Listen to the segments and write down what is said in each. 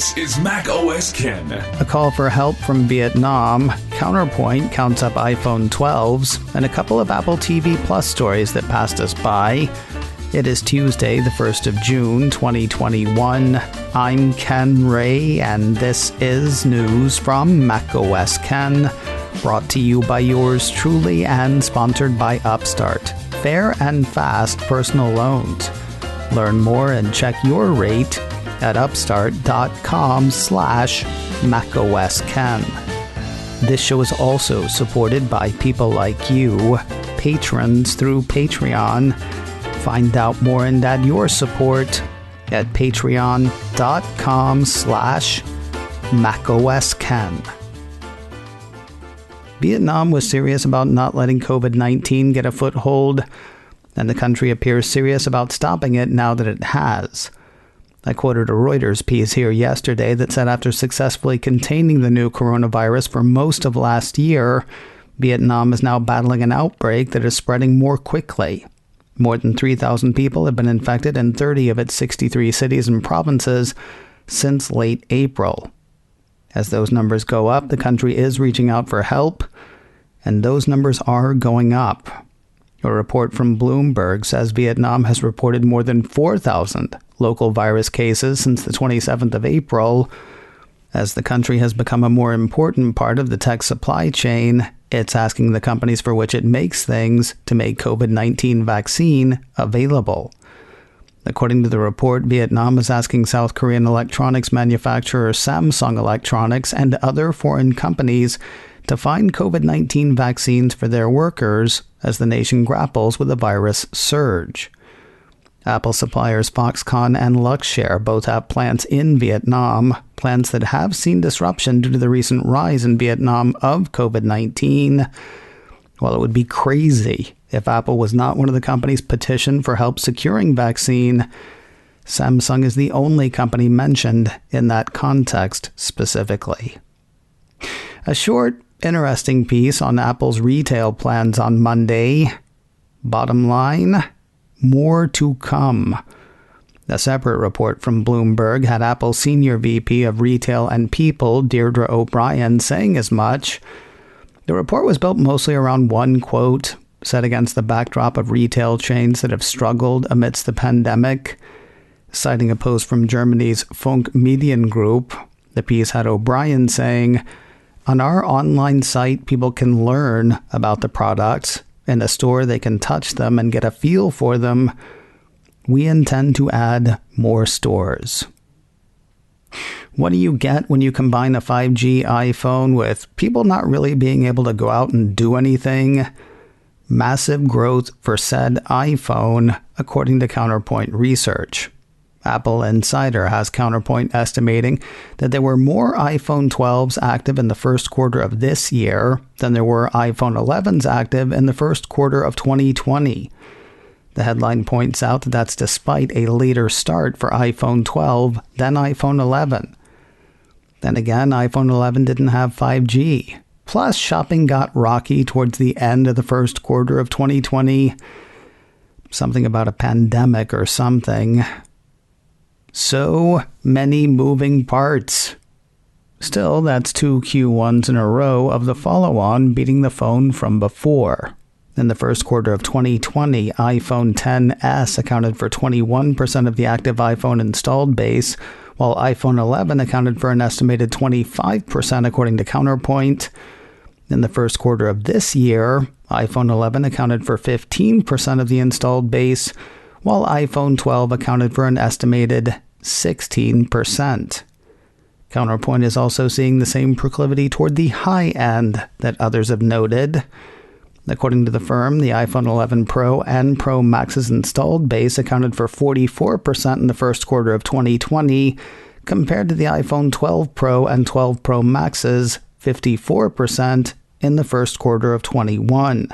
This is Mac OS Ken. A call for help from Vietnam. Counterpoint counts up iPhone 12s, and a couple of Apple TV Plus stories that passed us by. It is Tuesday, the 1st of June, 2021. I'm Ken Ray, and this is news from Mac OS Ken, brought to you by yours truly and sponsored by Upstart. Fair and fast personal loans. Learn more and check your rate at upstart.com/MacOSKen. This show is also supported by people like you, patrons through Patreon. Find out more and add your support at patreon.com/MacOSKen. Vietnam was serious about not letting COVID-19 get a foothold, and the country appears serious about stopping it now that it has. I quoted a Reuters piece here yesterday that said after successfully containing the new coronavirus for most of last year, Vietnam is now battling an outbreak that is spreading more quickly. More than 3,000 people have been infected in 30 of its 63 cities and provinces since late April. As those numbers go up, the country is reaching out for help, and those numbers are going up. A report from Bloomberg says Vietnam has reported more than 4,000 local virus cases since the 27th of April. As the country has become a more important part of the tech supply chain, it's asking the companies for which it makes things to make COVID-19 vaccine available. According to the report, Vietnam is asking South Korean electronics manufacturer Samsung Electronics and other foreign companies to find COVID-19 vaccines for their workers as the nation grapples with the virus surge. Apple suppliers Foxconn and Luxshare both have plants in Vietnam, plants that have seen disruption due to the recent rise in Vietnam of COVID-19. While it would be crazy if Apple was not one of the companies petitioned for help securing vaccine, Samsung is the only company mentioned in that context specifically. A short, interesting piece on Apple's retail plans on Monday. Bottom line, more to come. A separate report from Bloomberg had Apple's senior VP of Retail and People, Deirdre O'Brien, saying as much. The report was built mostly around one quote, set against the backdrop of retail chains that have struggled amidst the pandemic. Citing a post from Germany's Funk Medien Group, the piece had O'Brien saying, "On our online site, people can learn about the products. In a store, they can touch them and get a feel for them. We intend to add more stores." What do you get when you combine a 5G iPhone with people not really being able to go out and do anything? Massive growth for said iPhone, according to Counterpoint Research. Apple Insider has Counterpoint estimating that there were more iPhone 12s active in the first quarter of this year than there were iPhone 11s active in the first quarter of 2020. The headline points out that that's despite a later start for iPhone 12 than iPhone 11. Then again, iPhone 11 didn't have 5G. Plus, shopping got rocky towards the end of the first quarter of 2020. Something about a pandemic or something. So many moving parts. Still, that's 2 Q1s in a row of the follow-on beating the phone from before. In the first quarter of 2020, iPhone XS accounted for 21% of the active iPhone installed base, while iPhone 11 accounted for an estimated 25% according to Counterpoint. In the first quarter of this year, iPhone 11 accounted for 15% of the installed base, while iPhone 12 accounted for an estimated 16%. Counterpoint is also seeing the same proclivity toward the high end that others have noted. According to the firm, the iPhone 11 Pro and Pro Max's installed base accounted for 44% in the first quarter of 2020, compared to the iPhone 12 Pro and 12 Pro Max's 54% in the first quarter of 21.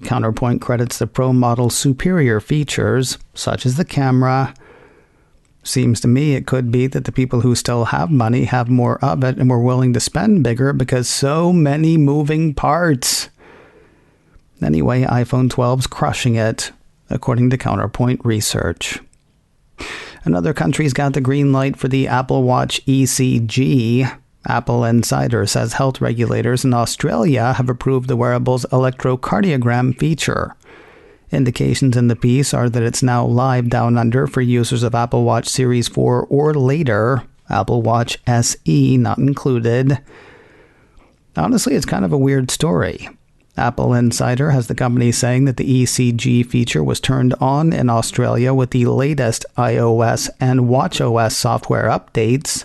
Counterpoint credits the Pro model's superior features, such as the camera. Seems to me it could be that the people who still have money have more of it and were willing to spend bigger because so many moving parts. Anyway, iPhone 12's crushing it, according to Counterpoint Research. Another country's got the green light for the Apple Watch ECG. Apple Insider says health regulators in Australia have approved the wearable's electrocardiogram feature. Indications in the piece are that it's now live down under for users of Apple Watch Series 4 or later, Apple Watch SE not included. Honestly, it's kind of a weird story. Apple Insider has the company saying that the ECG feature was turned on in Australia with the latest iOS and watchOS software updates.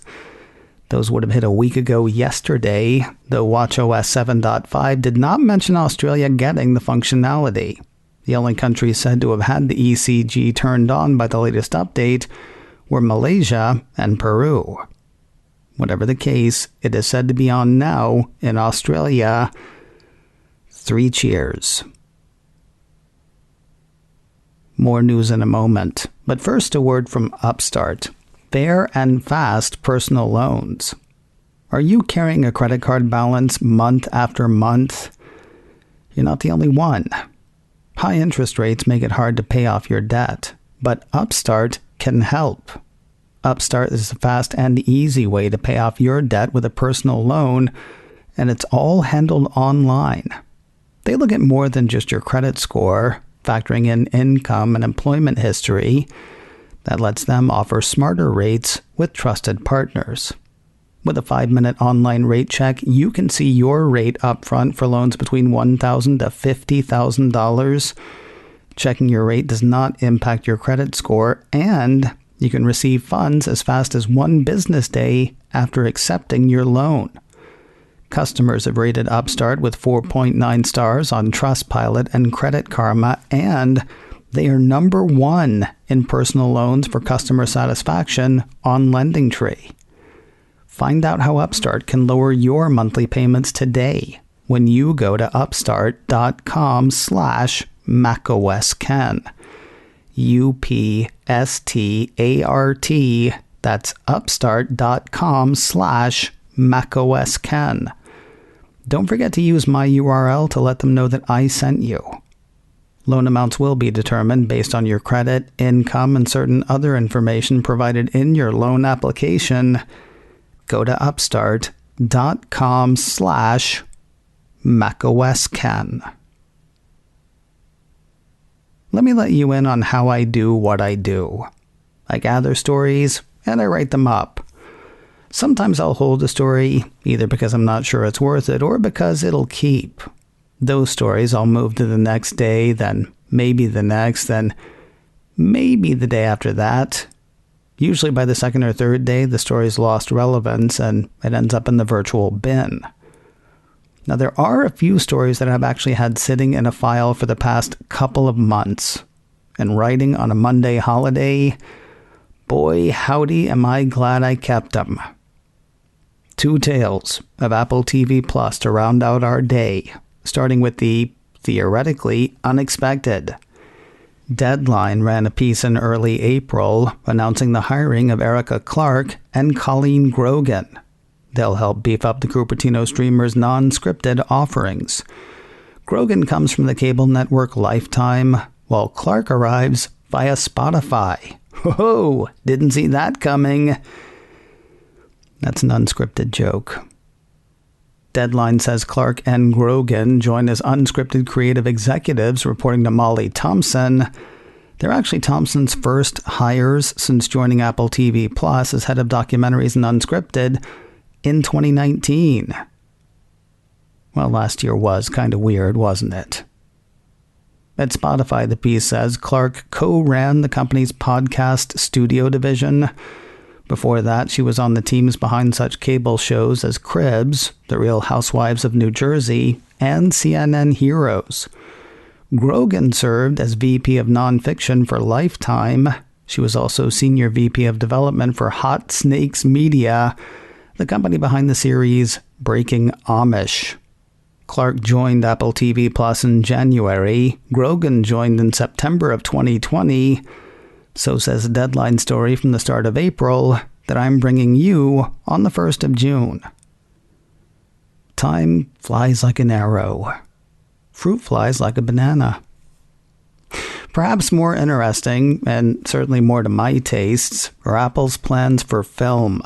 Those would have hit a week ago yesterday, though watchOS 7.5 did not mention Australia getting the functionality. The only countries said to have had the ECG turned on by the latest update were Malaysia and Peru. Whatever the case, it is said to be on now in Australia. 3 cheers. More news in a moment, but first a word from Upstart. Fair and fast personal loans. Are you carrying a credit card balance month after month? You're not the only one. High interest rates make it hard to pay off your debt, but Upstart can help. Upstart is a fast and easy way to pay off your debt with a personal loan, and it's all handled online. They look at more than just your credit score, factoring in income and employment history. That lets them offer smarter rates with trusted partners. With a 5-minute online rate check, you can see your rate upfront for loans between $1,000 to $50,000. Checking your rate does not impact your credit score, and you can receive funds as fast as 1 business day after accepting your loan. Customers have rated Upstart with 4.9 stars on Trustpilot and Credit Karma, and they are number 1 in personal loans for customer satisfaction on LendingTree. Find out how Upstart can lower your monthly payments today when you go to upstart.com/macOSKen. UPSTART. That's upstart.com/macOSKen. Don't forget to use my URL to let them know that I sent you. Loan amounts will be determined based on your credit, income, and certain other information provided in your loan application. Go to upstart.com/macOSKen. Let me let you in on how I do what I do. I gather stories and I write them up. Sometimes I'll hold a story, either because I'm not sure it's worth it or because it'll keep. Those stories I'll move to the next day, then maybe the next, then maybe the day after that. Usually by the second or third day, the story's lost relevance and it ends up in the virtual bin. Now, there are a few stories that I've actually had sitting in a file for the past couple of months. And writing on a Monday holiday, boy, howdy, am I glad I kept them. 2 tales of Apple TV Plus to round out our day, starting with the theoretically unexpected. Deadline ran a piece in early April announcing the hiring of Erica Clark and Colleen Grogan. They'll help beef up the Cupertino streamer's non-scripted offerings. Grogan comes from the cable network Lifetime, while Clark arrives via Spotify. Whoa, didn't see that coming. That's an unscripted joke. Deadline says Clark and Grogan join as unscripted creative executives, reporting to Molly Thompson. They're actually Thompson's first hires since joining Apple TV Plus as head of documentaries and unscripted in 2019. Well, last year was kind of weird, wasn't it? At Spotify, the piece says Clark co-ran the company's podcast studio division. Before that, she was on the teams behind such cable shows as Cribs, The Real Housewives of New Jersey, and CNN Heroes. Grogan served as VP of Nonfiction for Lifetime. She was also Senior VP of Development for Hot Snakes Media, the company behind the series Breaking Amish. Clark joined Apple TV Plus in January. Grogan joined in September of 2020. So says a Deadline story from the start of April that I'm bringing you on the 1st of June. Time flies like an arrow. Fruit flies like a banana. Perhaps more interesting, and certainly more to my tastes, are Apple's plans for film.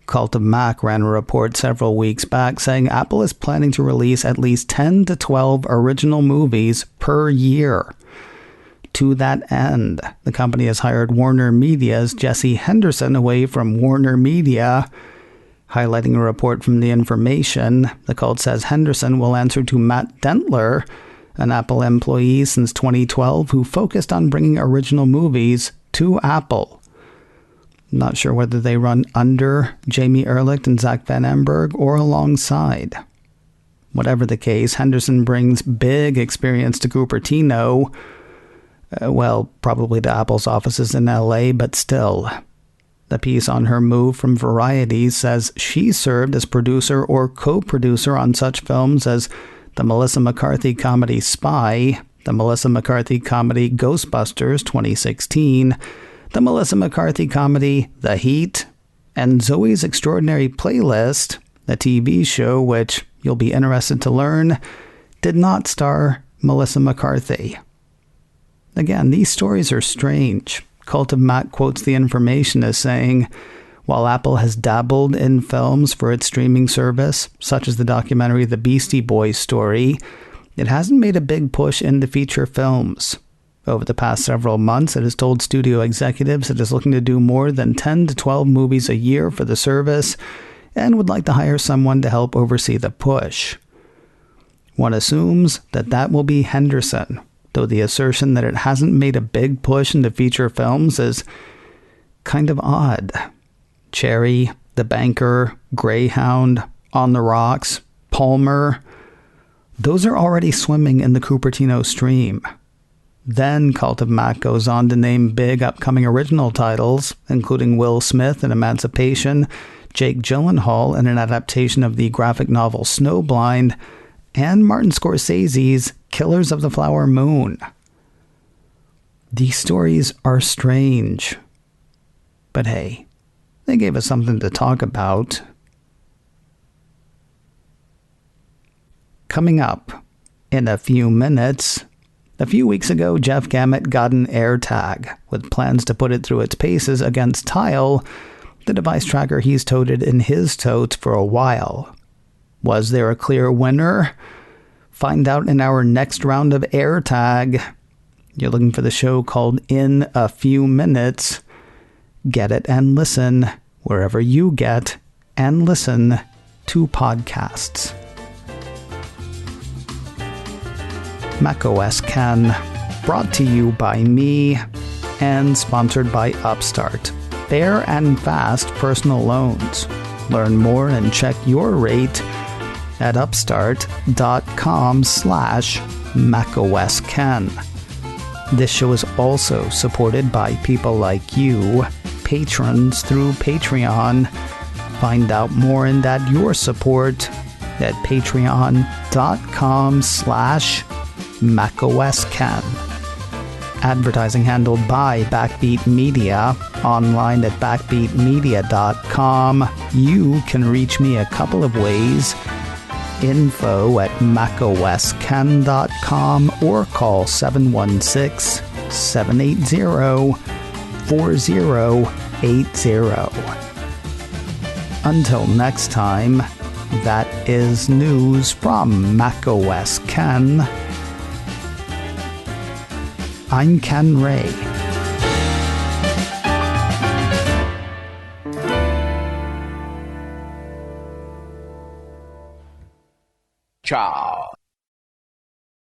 Cult of Mac ran a report several weeks back saying Apple is planning to release at least 10 to 12 original movies per year. To that end, the company has hired WarnerMedia's Jessie Henderson away from WarnerMedia. Highlighting a report from The Information, the cult says Henderson will answer to Matt Dentler, an Apple employee since 2012 who focused on bringing original movies to Apple. Not sure whether they run under Jamie Ehrlich and Zach Van Amberg or alongside. Whatever the case, Henderson brings big experience to Cupertino. Probably to Apple's offices in LA, but still. The piece on her move from Variety says she served as producer or co-producer on such films as the Melissa McCarthy comedy Spy, the Melissa McCarthy comedy Ghostbusters 2016, the Melissa McCarthy comedy The Heat, and Zoe's Extraordinary Playlist, a TV show which, you'll be interested to learn, did not star Melissa McCarthy. Again, these stories are strange. Cult of Mac quotes The Information as saying, while Apple has dabbled in films for its streaming service, such as the documentary The Beastie Boys Story, it hasn't made a big push into feature films. Over the past several months, it has told studio executives it is looking to do more than 10 to 12 movies a year for the service and would like to hire someone to help oversee the push. One assumes that will be Henderson, though the assertion that it hasn't made a big push into feature films is kind of odd. Cherry, The Banker, Greyhound, On the Rocks, Palmer, those are already swimming in the Cupertino stream. Then Cult of Mac goes on to name big upcoming original titles, including Will Smith in Emancipation, Jake Gyllenhaal in an adaptation of the graphic novel Snowblind, and Martin Scorsese's Killers of the Flower Moon. These stories are strange. But hey, they gave us something to talk about. Coming up in a few minutes, a few weeks ago, Jeff Gamet got an AirTag, with plans to put it through its paces against Tile, the device tracker he's toted in his totes for a while. Was there a clear winner? Find out in our next round of AirTag. You're looking for the show called In a Few Minutes. Get it and listen wherever you get and listen to podcasts. macOS Ken, brought to you by me and sponsored by Upstart. Fair and fast personal loans. Learn more and check your rate at upstart.com/macOSKen. This show is also supported by people like you, patrons through Patreon. Find out more and add your support at patreon.com/macOSKen. Advertising handled by Backbeat Media, online at backbeatmedia.com. You can reach me a couple of ways. Info at macosken.com or call 716-780-4080. Until next time, that is news from macOS Ken. I'm Ken Ray. Ciao.